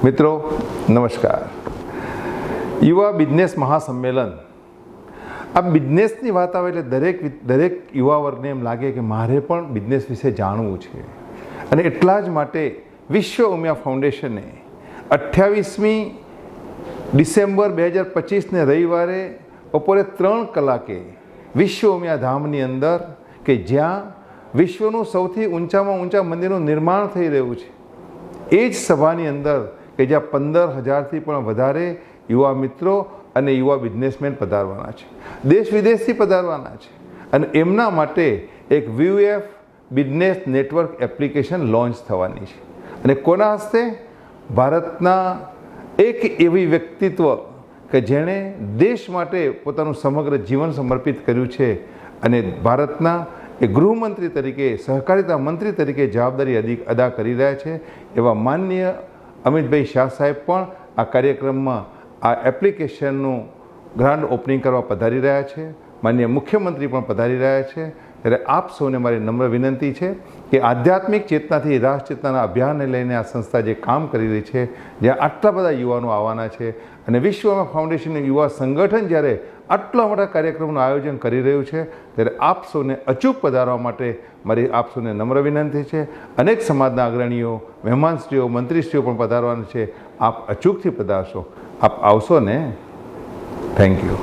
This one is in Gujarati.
મિત્રો નમસ્કાર. યુવા બિઝનેસ મહાસંમેલન. આ બિઝનેસની વાત આવે એટલે દરેક યુવા વર્ગને એમ લાગે કે મારે પણ બિઝનેસ વિશે જાણવું છે, અને એટલા જ માટે વિશ્વ ઉમિયા ફાઉન્ડેશને 28મી ડિસેમ્બર 2025ને રવિવારે બપોરે 3 કલાકે વિશ્વ ઉમિયા ધામની અંદર, કે જ્યાં વિશ્વનું સૌથી ઊંચામાં ઊંચા મંદિરનું નિર્માણ થઈ રહ્યું છે, એ જ સભાની અંદર કે જ્યાં 15,000થી પણ વધારે યુવા મિત્રો અને યુવા બિઝનેસમેન પધારવાના છે, દેશ વિદેશથી પધારવાના છે, અને એમના માટે એક VUF business network application launch થવાની છે. અને કોના હસ્તે? ભારતના એક એવી વ્યક્તિત્વ કે જેણે દેશ માટે પોતાનું સમગ્ર જીવન સમર્પિત કર્યું છે, અને ભારતના એ ગૃહમંત્રી તરીકે, સહકારિતા મંત્રી તરીકે જવાબદારી અદા કરી રહ્યા છે એવા માનનીય અમિતભાઈ શાહ સાહેબ પણ આ કાર્યક્રમમાં આ એપ્લિકેશનનું ગ્રાન્ડ ઓપનિંગ કરવા પધારી રહ્યા છે. માનનીય મુખ્યમંત્રી પણ પધારી રહ્યા છે. ત્યારે આપ સૌને મારી નમ્ર વિનંતી છે કે આધ્યાત્મિક ચેતનાથી રાષ્ટ્ર ચેતનાના અભિયાનને લઈને આ સંસ્થા જે કામ કરી રહી છે, જ્યાં આટલા બધા યુવાનો આવવાના છે, અને વિશ્વ ઉમિયા ફાઉન્ડેશનનું યુવા સંગઠન જ્યારે આટલા મોટા કાર્યક્રમનું આયોજન કરી રહ્યું છે, ત્યારે આપ સૌને અચૂક પધારવા માટે મારી આપ સૌને નમ્ર વિનંતી છે. અનેક સમાજના અગ્રણીઓ, મહેમાનશ્રીઓ, મંત્રીશ્રીઓ પણ પધારવાના છે. આપ અચૂકથી પધારશો. આપ આવશો ને? Thank you.